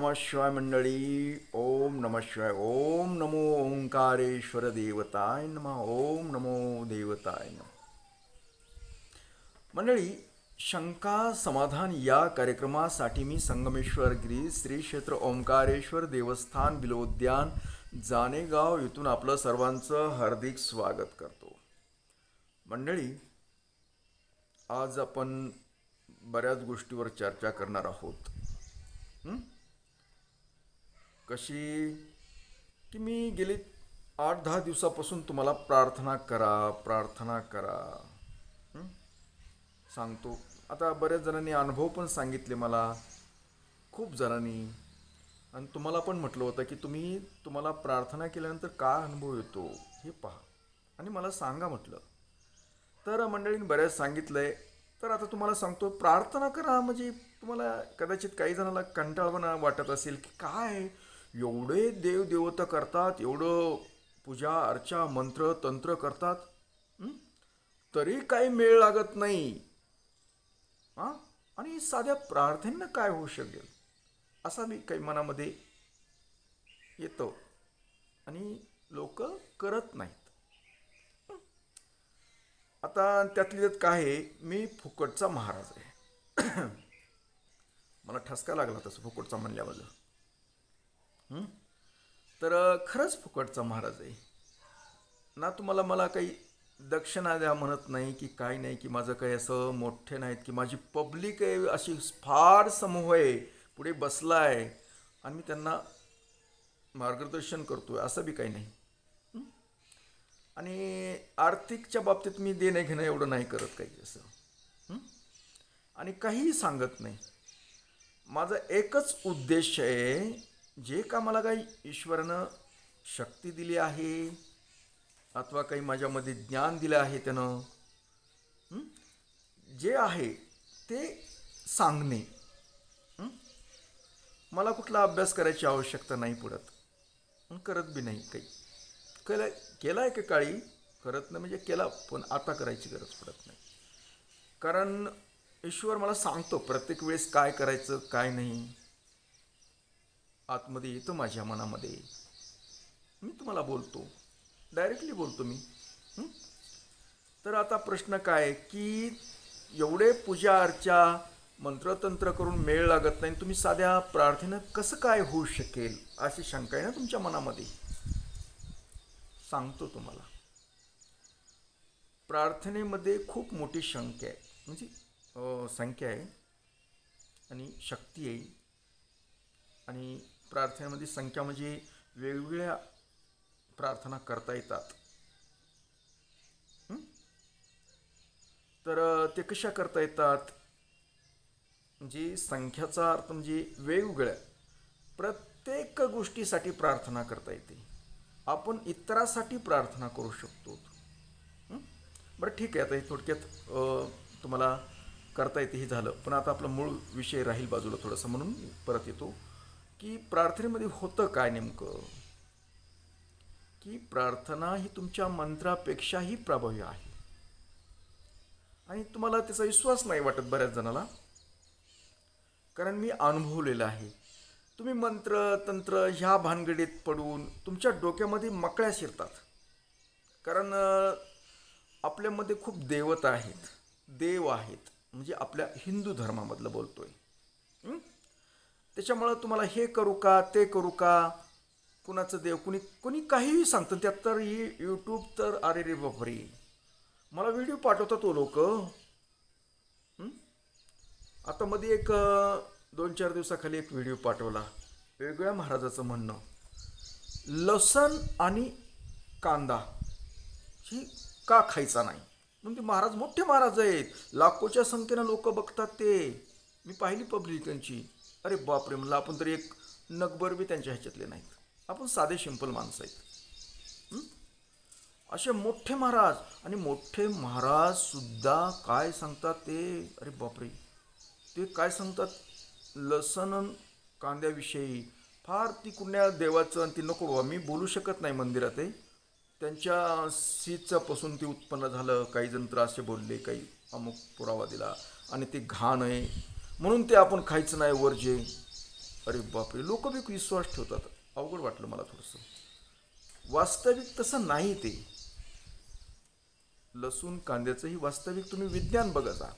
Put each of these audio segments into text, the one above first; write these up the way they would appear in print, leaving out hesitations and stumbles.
नमः शिवाय मंडळी. ओम नमः शिवाय. ओम नमो ओंकारेश्वर देवताय नमः. ओम नमो देवताय नमः. मंडळी, शंका समाधान या कार्यक्रमासाठी मी संगमेश्वर गिरी श्री क्षेत्र ओंकारेश्वर देवस्थान बिलोद्यान जानेगाव इथून आपलं सर्वांचं हार्दिक स्वागत करतो. मंडळी, आज आपण बऱ्याच गोष्टीवर चर्चा करणार आहोत. कशी की मी गेली 8-10 दिवसापासून तुम्हाला प्रार्थना करा प्रार्थना करा सांगतो. आता बऱ्याच जणांनी अनुभव पण सांगितले मला, खूप जणांनी, आणि तुम्हाला पण म्हटलं होतं की तुम्हाला प्रार्थना केल्यानंतर काय अनुभव येतो हे पहा आणि मला सांगा म्हटलं. तर मंडळींनी बऱ्याच सांगितलंय. तर आता तुम्हाला सांगतो, प्रार्थना करा. म्हणजे तुम्हाला कदाचित काही जणांना कंटाळवाणा वाटत असेल की काय एवढे देवदेवता करतात, एवढं पूजा अर्चा मंत्र तंत्र करतात, तरी काही मेळ लागत नाही. हां, आणि साध्या प्रार्थनेनं काय होऊ शकेल असा मी काही मनामध्ये येतो आणि लोक करत नाहीत. आता त्यातली त्यात काय आहे, मी फुकटचा महाराज आहे. मला ठसका लागला तसं फुकटचा म्हणल्यावर. तर खरंच फुकटचा महाराज आहे ना. तुम्हाला मला काही दक्षिणा द्या म्हणत नाही की काय नाही, की माझं काही असं मोठे नाहीत, की माझी पब्लिक आहे अशी फार समूह आहे पुढे बसलाय आणि मी त्यांना मार्गदर्शन करतोय असं बी काही नाही. आणि आर्थिकच्या बाबतीत मी देणं घेणं एवढं नाही करत काही असं, आणि काहीही सांगत नाही. माझा एकच उद्देश आहे, जे का मला काही ईश्वरानं शक्ती दिली आहे अथवा काही माझ्यामध्ये ज्ञान दिलं आहे त्यानं, जे आहे ते सांगणे. मला कुठला अभ्यास करायची आवश्यकता नाही पडत, करत बी नाही. काही केला आहे का काळी, करत नाही म्हणजे केला, पण आता करायची गरज पडत नाही. कारण ईश्वर मला सांगतो प्रत्येक वेळेस काय करायचं काय नाही. आतमध्ये येतं माझ्या मनामध्ये, मी तुम्हाला बोलतो, डायरेक्टली बोलतो मी. तर आता प्रश्न काय की एवढे पूजा अर्चा मंत्रतंत्र करून मेळ लागत नाही, तुम्ही साध्या प्रार्थनेनं कसं काय होऊ शकेल अशी शंका आहे ना तुमच्या मनामध्ये. सांगतो तुम्हाला, प्रार्थनेमध्ये खूप मोठी संख्या आहे, म्हणजे संख्या आहे आणि शक्ती आहे. आणि प्रार्थनेमध्ये संख्या म्हणजे वेगवेगळ्या प्रार्थना करता येतात. तर ते कशा करता येतात, म्हणजे संख्याचा अर्थ म्हणजे वेगवेगळ्या प्रत्येक गोष्टीसाठी प्रार्थना करता येते. आपण इतरासाठी प्रार्थना करू शकतो. बरं ठीक आहे, आता हे थोडक्यात तुम्हाला करता येते हे झालं, पण आता आपला मूळ विषय राहील बाजूला थोडंसं, म्हणून परत येतो की प्रार्थनेमध्ये होतं काय नेमकं, की प्रार्थना ही तुमच्या मंत्रापेक्षाही प्रभावी आहे. आणि तुम्हाला त्याचा विश्वास नाही वाटत बऱ्याच जणाला, कारण मी अनुभवलेलं आहे. तुम्ही मंत्र तंत्र ह्या भानगडीत पडून तुमच्या डोक्यामध्ये मकळ्या शिरतात. कारण आपल्यामध्ये खूप देवता आहेत, देव आहेत, म्हणजे आपल्या हिंदू धर्मामधलं बोलतोय. त्याच्यामुळं तुम्हाला हे करू का ते करू का, कुणाचं देव कुणी काहीही सांगतं. त्यात तर यूट्यूब तर अरे रे बापरे, मला व्हिडिओ पाठवतात तो लोक. आता मध्ये एक 2-4 दिवसाखाली एक व्हिडिओ पाठवला, वेगळ्या महाराजाचं म्हणणं, लसण आणि कांदा ही का खायचा नाही. म्हणजे महाराज मोठे महाराज आहेत, लाखोच्या संख्येनं लोक बघतात ते, मी पाहिली पब्लिक त्यांची. अरे बापरे म्हणलं, आपण तरी एक नगभर बी त्यांच्या ह्याच्यातले नाहीत, आपण साधे सिंपल माणसं आहेत. असे मोठे महाराज, आणि मोठे महाराज सुद्धा काय सांगतात ते, अरे बापरे, ते काय सांगतात लसण कांद्याविषयी. फार ती कुण्या देवाचं, आणि ती नको बाबा, मी बोलू शकत नाही मंदिरात आहे. त्यांच्या सीचापासून ते उत्पन्न झालं, काही जण तर असे बोलले, काही अमुक पुरावा दिला, आणि ते घाण आहे म्हणून ते आपण खायचं नाही वर्जे. अरे बापरे, लोक बी विश्वास ठेवतात. अवघड वाटलं मला थोडंसं. वास्तविक तसं नाही ते. लसूण कांद्याचंही वास्तविक तुम्ही विज्ञान बघा जा.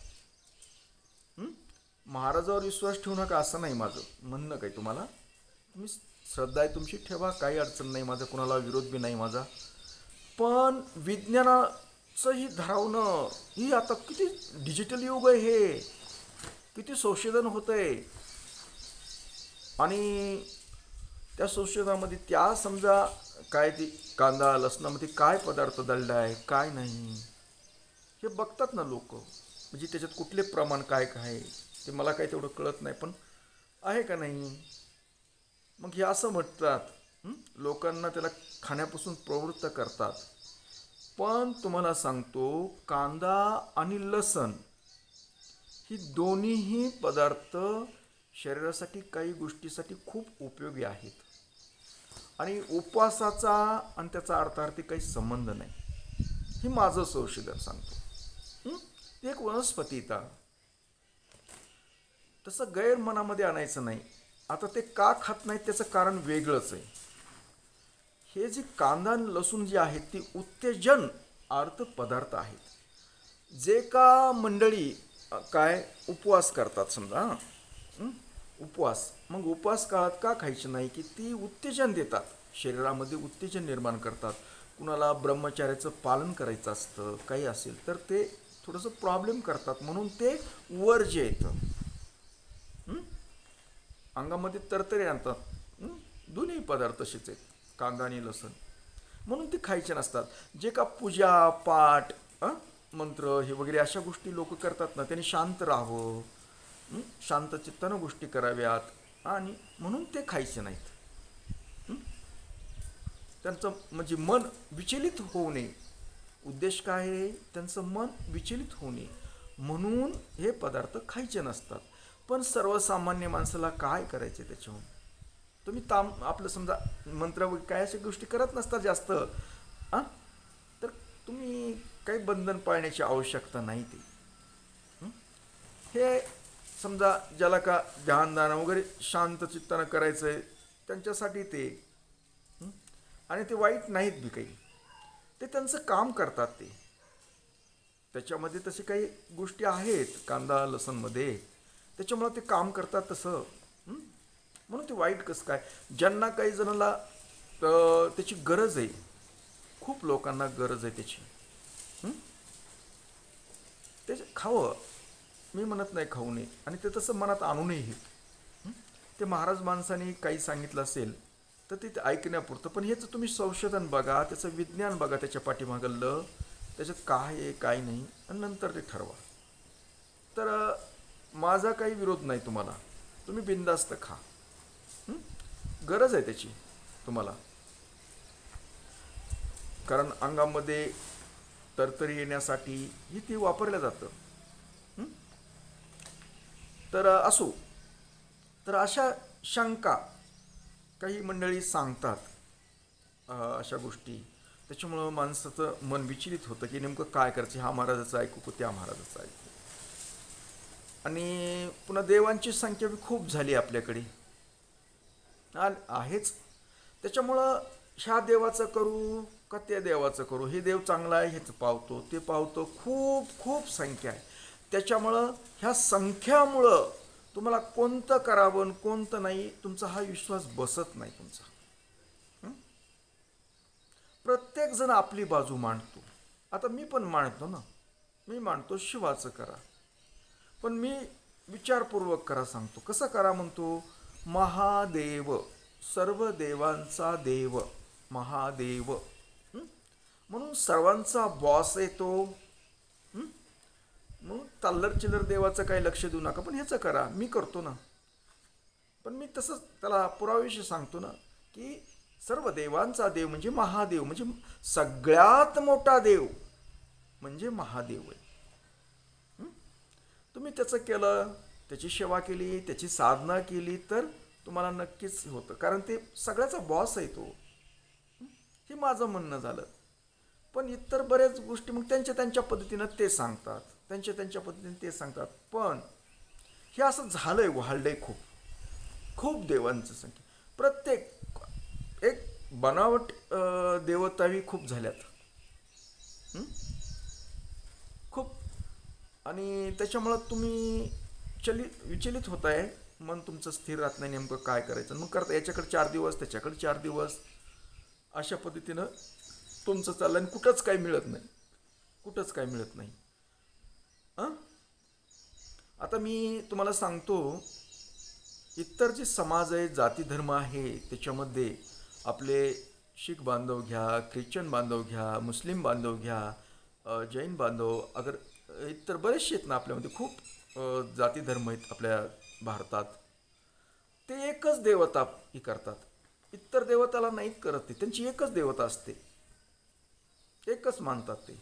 महाराजावर विश्वास ठेवू नका असं नाही माझं म्हणणं काही तुम्हाला. तुम्ही श्रद्धा आहे तुमची ठेवा, काही अडचण नाही, माझा कुणाला विरोध बी नाही माझा. पण विज्ञानाचंही धरावणं, ही आता किती डिजिटल युग आहे हे, किती संशोधन होतं आहे. आणि त्या संशोधनामध्ये त्या समजा काय ती कांदा लसणामध्ये काय पदार्थ दळला आहे काय नाही हे बघतात ना लोक. म्हणजे त्याच्यात कुठले प्रमाण काय काय ते मला काही तेवढं कळत नाही, पण आहे का नाही. मग हे असं म्हणतात, लोकांना त्याला खाण्यापासून प्रवृत्त करतात. पण तुम्हाला सांगतो, कांदा आणि लसण ही दोन्हीही पदार्थ शरीरासाठी काही गोष्टीसाठी खूप उपयोगी आहेत. आणि उपवासाचा आणि त्याचा अर्थार्थी काही संबंध नाही, हे माझं संशोधन सांगतो. ते एक वनस्पतीता, तसं गैर मनामध्ये आणायचं नाही. आता ते का खात नाहीत त्याचं कारण वेगळंच आहे. हे जे कांदा आणि लसूण जे आहेत ती उत्तेजन अर्थ पदार्थ आहेत. जे का मंडळी काय उपवास करतात समजा, उपवास, मग उपवास काळात का खायचं नाही की ती उत्तेजन देतात, शरीरामध्ये उत्तेजन निर्माण करतात. कुणाला ब्रह्मचार्याचं पालन करायचं असतं काही असेल तर ते थोडंसं प्रॉब्लेम करतात, म्हणून ते वर्ज्य येतं. अंगामध्ये तरतरी आणतात. दोन्ही पदार्थ तसेच आहेत, कांदा आणि लसण, म्हणून ते खायचे नसतात. जे का पूजा पाठ मंत्र हे वगैरे अशा गोष्टी लोक करतात ना, त्यांनी शांत राहावं, शांत चित्तानं गोष्टी कराव्यात, आणि म्हणून ते खायचे नाहीत. त्यांचं म्हणजे मन विचलित होऊ नये. उद्देश काय आहे, त्यांचं मन विचलित होऊ नये म्हणून हे पदार्थ खायचे नसतात. पण सर्वसामान्य माणसाला काय करायचे त्याच्याहून, तुम्ही आपलं समजा मंत्र वगैरे काय अशा गोष्टी करत नसतात जास्त, तर तुम्ही काही बंधन पाळण्याची आवश्यकता नाही. ते हे समजा ज्याला का ध्यानदान वगैरे शांत चित्तानं करायचं आहे त्यांच्यासाठी ते, आणि ते वाईट नाहीत बी काही, ते त्यांचं काम करतात. ते त्याच्यामध्ये तसे काही गोष्टी आहेत कांदा लसणमध्ये, त्याच्यामुळे ते काम करतात तसं. म्हणून ते वाईट कसं काय. ज्यांना काही जणाला त्याची गरज आहे, खूप लोकांना गरज आहे त्याची, ते खावं, मी म्हणत नाही खाऊ नये, आणि ते तसं मनात आणू नये. ते महाराज माणसाने काही सांगितलं असेल तर ते ऐकण्यापुरतं, पण हेच तुम्ही संशोधन बघा, त्याचं विज्ञान बघा, त्याच्या पाठीमागलं त्याच्यात काय आहे काय नाही, आणि नंतर ते ठरवा. तर माझा काही विरोध नाही तुम्हाला, तुम्ही बिनधास्त खा, गरज आहे त्याची तुम्हाला, कारण अंगामध्ये तरतरी येण्यासाठी ही ती वापरलं जातं. तर असो, तर अशा शंका काही मंडळी सांगतात, अशा गोष्टी, त्याच्यामुळं माणसाचं मन विचलित होतं की नेमकं काय करायचं, हा महाराजाचं ऐकू का त्या महाराजाचं ऐकू. आणि पुन्हा देवांची संख्या बी खूप झाली आपल्याकडे आहेच, त्याच्यामुळं ह्या देवाचं करू का त्या देवाचं करू, हे देव चांगला आहे हेच पावतो ते पावतो, खूप खूप संख्या आहे. त्याच्यामुळं ह्या संख्यामुळं तुम्हाला कोणतं करावं कोणतं नाही, तुमचा हा विश्वास बसत नाही तुमचा. प्रत्येक जण आपली बाजू मांडतो. आता मी पण मांडतो ना, मी मांडतो शिवाचं करा, पण मी विचारपूर्वक करा सांगतो. कसं करा म्हणतो, महादेव, सर्व देवांचा देव महादेव, म्हणून सर्वांचा बॉस आहे तो. मग तल्लर चिल्लर देवाचं काही लक्ष देऊ नका, पण ह्याचं करा, मी करतो ना. पण मी तसंच त्याला पुराव्याविषयी सांगतो ना, की सर्व देवांचा देव म्हणजे महादेव, म्हणजे सगळ्यात मोठा देव म्हणजे महादेव आहे. तुम्ही त्याचं केलं, त्याची सेवा केली, त्याची साधना केली तर तुम्हाला नक्कीच होतं, कारण ते सगळ्याचा बॉस आहे तो. हे माझं म्हणणं झालं. पण इतर बऱ्याच गोष्टी मग त्यांच्या त्यांच्या पद्धतीनं ते सांगतात, त्यांच्या त्यांच्या पद्धतीने ते सांगतात. पण हे असं झालंय, वाढलंय खूप खूप देवांची संख्या. प्रत्येक एक बनावट देवताही खूप झाल्यात. हं? खूप. आणि त्याच्यामुळं तुम्ही विचलित होताय. मन तुमचं स्थिर राहत नाही, नेमकं काय करायचं. मग करता याच्याकडे 4 दिवस, त्याच्याकडे 4 दिवस, अशा पद्धतीनं तुमचं चाललं आणि कुठंच काही मिळत नाही. कुठंच काही मिळत नाही. हां, आता मी तुम्हाला सांगतो, इतर जे समाज आहे, जाती धर्म आहे, त्याच्यामध्ये आपले शीख बांधव घ्या, ख्रिश्चन बांधव घ्या, मुस्लिम बांधव घ्या, जैन बांधव, अगर इतर बरेचसे आहेत ना आपल्यामध्ये, खूप जाती धर्म आहेत आपल्या भारतात. ते एकच देवता ही करतात. इतर देवताला नाहीत करत. ते त्यांची एकच देवता असते, एकच मानतात ते.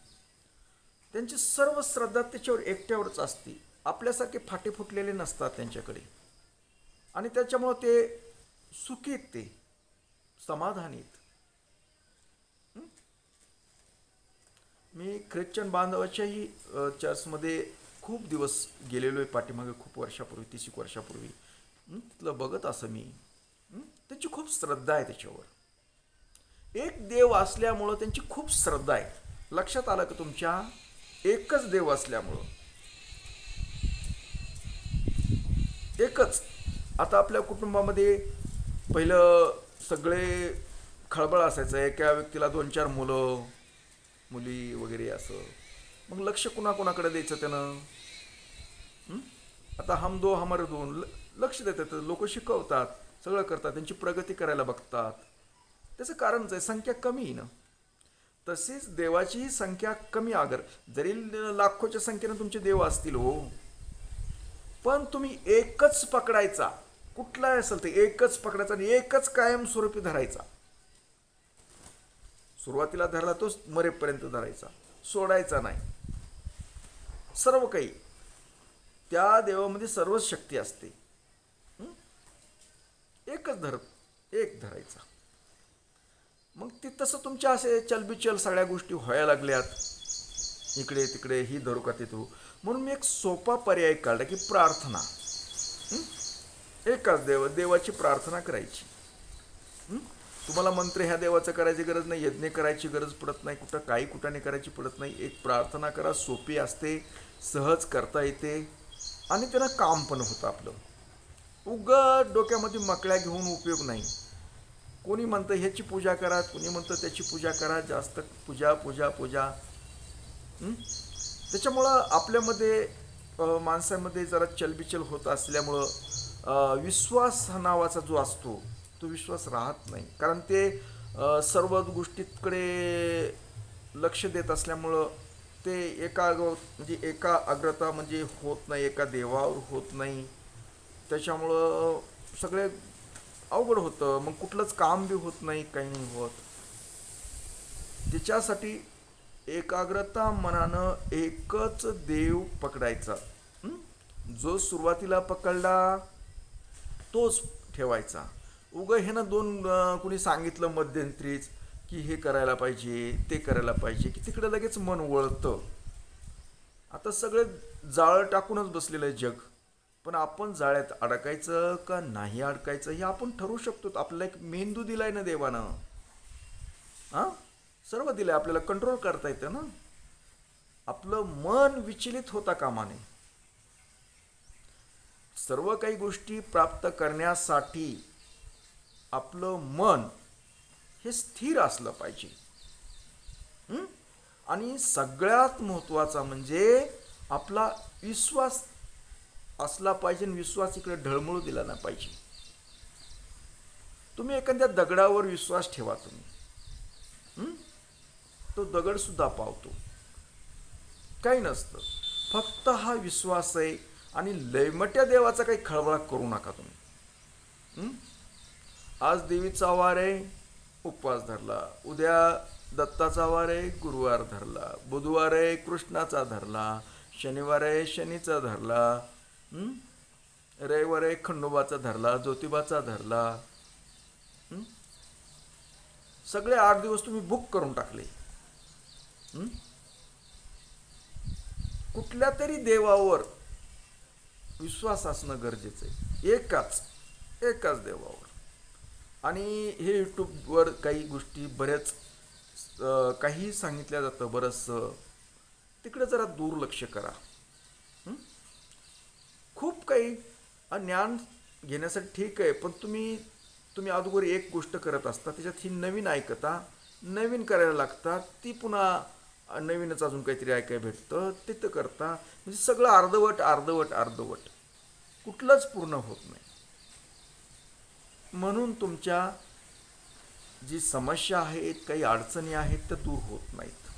त्यांची सर्व श्रद्धा त्याच्यावर एकट्यावरच असते. आपल्यासारखे फाटे फुटलेले नसतात त्यांच्याकडे. आणि त्याच्यामुळं ते सुखी आहेत, ते समाधानी आहेत. मी ख्रिश्चन बांधवाच्याही चर्चमध्ये खूप दिवस गेलेलो आहे, पाठीमागे खूप वर्षापूर्वी, 30 वर्षापूर्वी. तिथलं बघत असं मी. त्यांची खूप श्रद्धा आहे त्याच्यावर. एक देव असल्यामुळं त्यांची खूप श्रद्धा आहे. लक्षात आलं का तुमच्या? एकच देव असल्यामुळं. एकच. आता आपल्या कुटुंबामध्ये पहिलं सगळे खळबळ असायचं, एका व्यक्तीला 2-4 मुलं मुली वगैरे असं. मग लक्ष कुणाकुणाकडे द्यायचं त्यानं? आता हम दो हमारे दोन, लक्ष देतात लोक, शिकवतात, सगळं करतात, त्यांची प्रगती करायला बघतात. त्याचं कारणच आहे, संख्या कमी आहे ना. तसेच देवाचीही संख्या कमी. अगर जरी लाखोच्या संख्येनं तुमचे देव असतील हो, पण तुम्ही एकच पकडायचा. कुठलाही असेल ते एकच पकडायचा आणि एकच कायमस्वरूपी धरायचा. सुरुवातीला धरला तोच मरेपर्यंत धरायचा, सोडायचा नाही. सर्व काही त्या देवामध्ये सर्वच शक्ती असते. एकच एक धरायचा. मग ते तसं तुमच्या असे चलबिचल सगळ्या गोष्टी व्हायला लागल्यात, इकडे तिकडे, ही धरू का ते धरू. म्हणून मी एक सोपा पर्याय काढला की प्रार्थना. एकाच देवाची प्रार्थना करायची. तुम्हाला मंत्र ह्या देवाचं करायची गरज नाही, यज्ञ करायची गरज पडत नाही, कुठं काही कुठाने करायची पडत नाही. एक प्रार्थना करा, सोपी असते, सहज करता येते आणि त्यानं काम पण होतं आपलं. उगाच डोक्यामध्ये मकळ्या घेऊन उपयोग नाही. कोणी म्हणतं ह्याची पूजा करा, कोणी म्हणतं त्याची पूजा करा, जास्त पूजा पूजा पूजा. त्याच्यामुळं आपल्यामध्ये माणसामध्ये जरा चलबिचल होत असल्यामुळं विश्वास हा नावाचा जो असतो तो विश्वास राहत नाही. कारण ते सर्व गोष्टीकडे लक्ष देत असल्यामुळं ते एकाग्रता म्हणजे होत नाही, एका देवावर होत नाही. त्याच्यामुळं सगळे अवघड होतं. मग कुठलंच काम बी होत नाही, काही नाही होत. त्याच्यासाठी एकाग्रता मनानं एकच देव पकडायचा. जो सुरुवातीला पकडला तोच ठेवायचा. हे ना कुणी सांगितलं मध्यंतरीच की हे करायला पाहिजे, ते करायला पाहिजे, की तिकडे लगेच मन वळतं. आता सगळे जाळं टाकूनच बसलेलं आहे जग. पण आपण जाळ्यात अडकायचं का नाही अडकायचं हे आपण ठरवू शकतो. आपल्याला एक मेंदू दिलाय ना देवानं. सर्व दिलंय आपल्याला, कंट्रोल करता येतं ना. आपलं मन विचलित होता कामा नये. सर्व काही गोष्टी प्राप्त करण्यासाठी आपलं मन हे स्थिर असलं पाहिजे. आणि सगळ्यात महत्त्वाचा म्हणजे आपला विश्वास असला पाहिजे. विश्वास इकडे ढळमळू दिला नाही पाहिजे. तुम्ही एखाद्या दगडावर विश्वास ठेवा, तुम्ही तो दगड सुद्धा पावतो, काही नसतं. फक्त हा विश्वास आहे. आणि लयमट्या देवाचा काही खळबळ करू नका तुम्ही. आज देवीचा वार आहे, उपवास धरला. उद्या दत्ताचा वार आहे, गुरुवार धरला. बुधवार आहे, कृष्णाचा धरला. शनिवार आहे, शनीचा धरला. रविवार आहे, खंडोबाचा धरला, ज्योतिबाचा धरला. सगळे 8 दिवस तुम्ही बुक करून टाकले. कुठल्या तरी देवावर विश्वास असणं गरजेचं आहे. एकाच एकाच देवावर. आणि हे यूट्यूबवर काही गोष्टी बऱ्याच काही सांगितल्या जातं बरंचसं, तिकडे जरा दुर्लक्ष करा. हं? खूप काही ज्ञान घेण्यासाठी ठीक आहे, पण तुम्ही तुम्ही अगोदर एक गोष्ट करत असता, त्याच्यात ही नवीन ऐकता, नवीन करायला लागतात, ती पुन्हा नवीनच अजून काहीतरी ऐकायला भेटतं, तिथं करता, म्हणजे सगळं अर्धवट अर्धवट अर्धवट, कुठलंच पूर्ण होत नाही. म्हणून तुमच्या जी समस्या आहेत, काही अडचणी आहेत, त्या दूर होत नाहीत.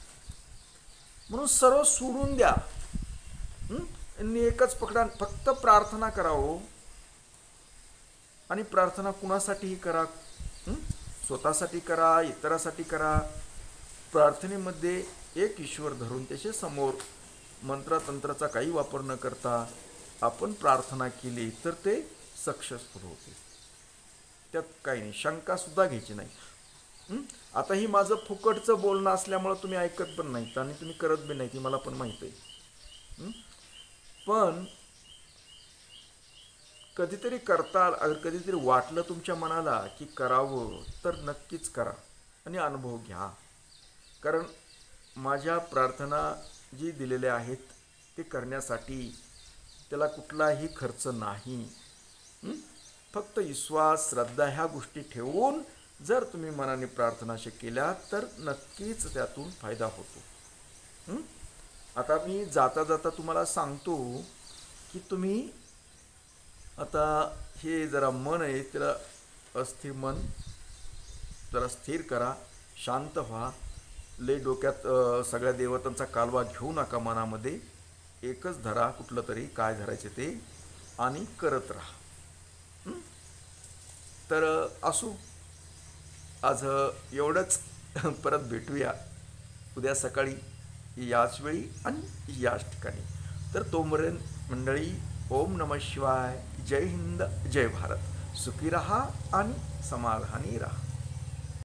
म्हणून सर्व सोडून द्या. आणि एकच पकडा, फक्त प्रार्थना करावं. आणि प्रार्थना कुणासाठीही करा, स्वतःसाठी करा, इतरासाठी करा. प्रार्थनेमध्ये एक ईश्वर धरून त्याच्या समोर मंत्रतंत्राचा काही वापर न करता आपण प्रार्थना केली तर ते सक्सेसफुल होते. त्यात काही नाही, शंकासुद्धा घ्यायची नाही. आता ही माझं फुकटचं बोलणं असल्यामुळं तुम्ही ऐकत पण नाहीत आणि तुम्ही करत बी नाही, ती मला पण माहीत आहे. पण कधीतरी करता, अगर कधीतरी वाटलं तुमच्या मनाला की करावं, तर नक्कीच करा आणि अनुभव घ्या. कारण माझ्या प्रार्थना जी दिलेल्या आहेत ते करण्यासाठी त्याला कुठलाही खर्च नाही. फक्त विश्वास, श्रद्धा ह्या गोष्टी ठेवून जर तुम्ही मनाने प्रार्थना केल्या तर नक्कीच त्यातून फायदा होतो. आता मी जाता जाता तुम्हाला सांगतो की तुम्ही आता हे जरा मन आहे त्याला अस्थिर मन जरा स्थिर करा, शांत व्हा. लय डोक्यात सगळ्या देवतांचा कालवा घेऊ नका मनामध्ये. एकच धरा, कुठलं तरी काय धरायचे ते, आणि करत राहा. तर असू आज एवढंच. परत भेटूया उद्या सकाळी याच वेळी आणि याच ठिकाणी. तर तोपर्यंत मंडळी, ओम नमः शिवाय. जय हिंद, जय भारत. सुखी रहा आणि समाधानी रहा.